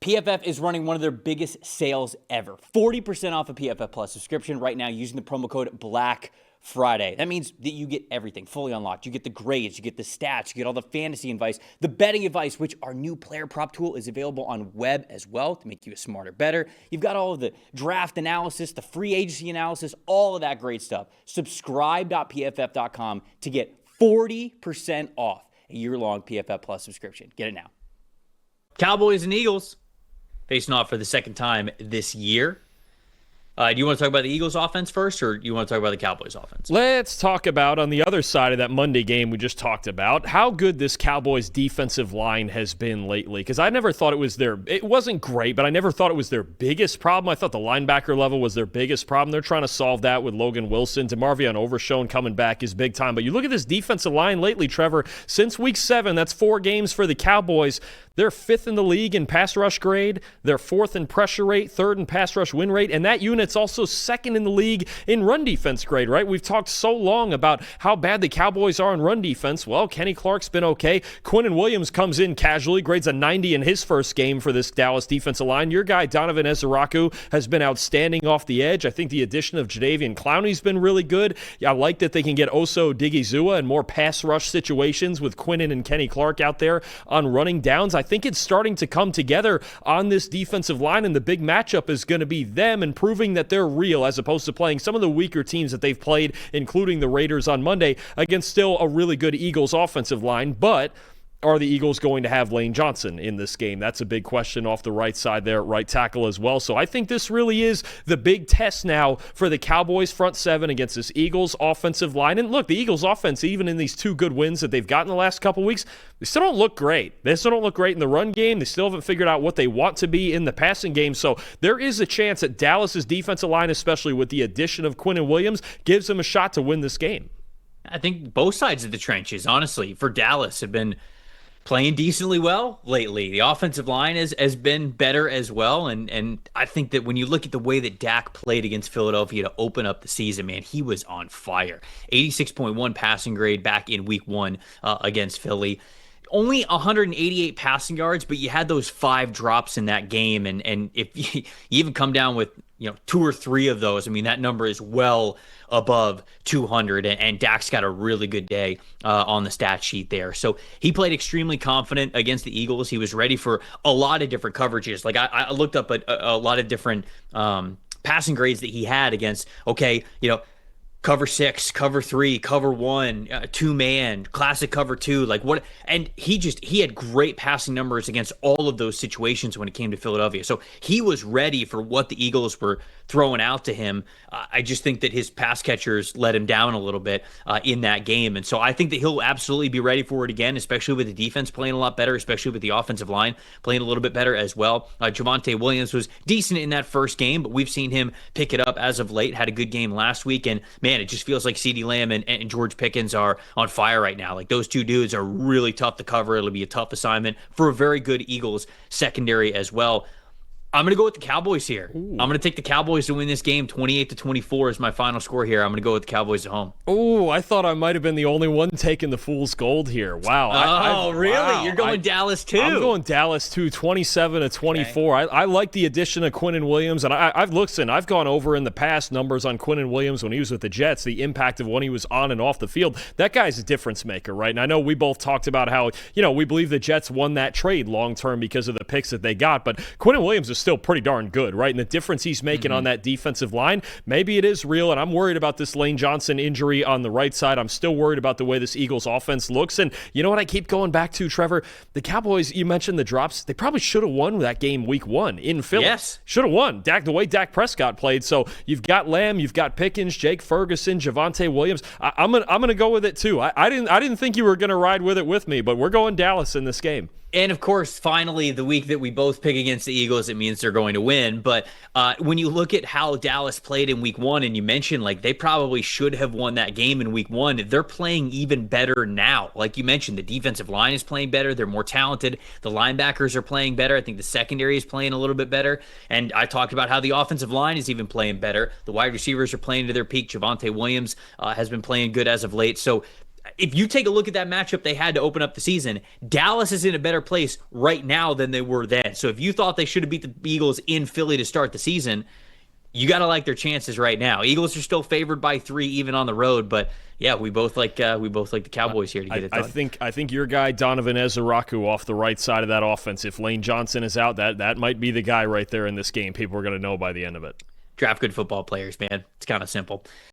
PFF is running one of their biggest sales ever. 40% off a PFF Plus subscription right now using the promo code BLACKFRIDAY. That means that you get everything fully unlocked. You get the grades, you get the stats, you get all the fantasy advice, the betting advice, which our new player prop tool is available on web as well to make you a smarter, better. You've got all of the draft analysis, the free agency analysis, all of that great stuff. Subscribe.pff.com to get 40% off a year-long PFF Plus subscription. Get it now. Cowboys and Eagles facing off for the second time this year. Do you want to talk about the Eagles offense first, or do you want to talk about the Cowboys offense? Let's talk about, on the other side of that Monday game we just talked about, how good this Cowboys defensive line has been lately. Because I never thought it wasn't great, but I never thought it was their biggest problem. I thought the linebacker level was their biggest problem. They're trying to solve that with Logan Wilson. DeMarvion Overshown coming back is big time. But you look at this defensive line lately, Trevor, since week 7, that's 4 games for the Cowboys. They're 5th in the league in pass rush grade. They're 4th in pressure rate, 3rd in pass rush win rate, and that unit's also 2nd in the league in run defense grade, right? We've talked so long about how bad the Cowboys are in run defense. Well, Kenny Clark's been okay. Quinnen Williams comes in casually, grades a 90 in his first game for this Dallas defensive line. Your guy, Donovan Ezeraku, has been outstanding off the edge. I think the addition of Jadeveon Clowney's been really good. I like that they can get Oso Digizua in more pass rush situations with Quinnen and Kenny Clark out there on running downs. I think it's starting to come together on this defensive line, and the big matchup is going to be them and proving that they're real as opposed to playing some of the weaker teams that they've played, including the Raiders on Monday, against still a really good Eagles offensive line. But are the Eagles going to have Lane Johnson in this game? That's a big question off the right side there at right tackle as well. So I think this really is the big test now for the Cowboys front 7 against this Eagles offensive line. And look, the Eagles offense, even in these 2 good wins that they've gotten the last couple weeks, they still don't look great. They still don't look great in the run game. They still haven't figured out what they want to be in the passing game. So there is a chance that Dallas's defensive line, especially with the addition of Quinnen Williams, gives them a shot to win this game. I think both sides of the trenches, honestly, for Dallas have been playing decently well lately. The offensive line has been better as well, and I think that when you look at the way that Dak played against Philadelphia to open up the season, man, he was on fire. 86.1 passing grade back in week 1 against Philly. Only 188 passing yards, but you had those 5 drops in that game, and if you even come down with 2 or 3 of those, I mean, that number is well above 200, and Dak's got a really good day on the stat sheet there. So he played extremely confident against the Eagles. He was ready for a lot of different coverages. Like I looked up a lot of different passing grades that he had against, cover 6, cover 3, cover 1, 2-man, classic cover 2, like what? And he had great passing numbers against all of those situations when it came to Philadelphia. So he was ready for what the Eagles were throwing out to him. I just think that his pass catchers let him down a little bit in that game. And so I think that he'll absolutely be ready for it again, especially with the defense playing a lot better, especially with the offensive line playing a little bit better as well. Javonte Williams was decent in that first game, but we've seen him pick it up as of late, had a good game last week. And man, it just feels like CeeDee Lamb and George Pickens are on fire right now. Like those 2 dudes are really tough to cover. It'll be a tough assignment for a very good Eagles secondary as well. I'm going to go with the Cowboys here. I'm going to take the Cowboys to win this game. 28-24 is my final score here. I'm going to go with the Cowboys at home. Oh, I thought I might have been the only one taking the fool's gold here. Wow. Really? Wow. You're going Dallas too? I'm going Dallas too, 27-24. Okay. I like the addition of Quinnen Williams, and I've gone over in the past numbers on Quinnen Williams when he was with the Jets, the impact of when he was on and off the field. That guy's a difference maker, right? And I know we both talked about how, we believe the Jets won that trade long-term because of the picks that they got, but Quinnen Williams is still pretty darn good, right? And the difference he's making on that defensive line, maybe it is real, and I'm worried about this Lane Johnson injury on the right side. I'm still worried about the way this Eagles offense looks, and you know what I keep going back to, Trevor? The Cowboys, you mentioned the drops, they probably should have won that game week 1 in Philly. Yes. Should have won. The way Dak Prescott played, so you've got Lamb, you've got Pickens, Jake Ferguson, Javonte Williams. I'm gonna go with it too. I didn't think you were gonna ride with it with me, but we're going Dallas in this game. And, of course, finally, the week that we both pick against the Eagles, it means they're going to win. But when you look at how Dallas played in week 1, and you mentioned, like, they probably should have won that game in week 1, they're playing even better now. Like you mentioned, the defensive line is playing better. They're more talented. The linebackers are playing better. I think the secondary is playing a little bit better. And I talked about how the offensive line is even playing better. The wide receivers are playing to their peak. Javonte Williams has been playing good as of late. So if you take a look at that matchup they had to open up the season, Dallas is in a better place right now than they were then. So if you thought they should have beat the Eagles in Philly to start the season, you got to like their chances right now. Eagles are still favored by 3 even on the road, but yeah, we both like the Cowboys here to get it done. I think your guy Donovan Ezeraku off the right side of that offense. If Lane Johnson is out, that might be the guy right there in this game. People are going to know by the end of it. Draft good football players, man. It's kind of simple.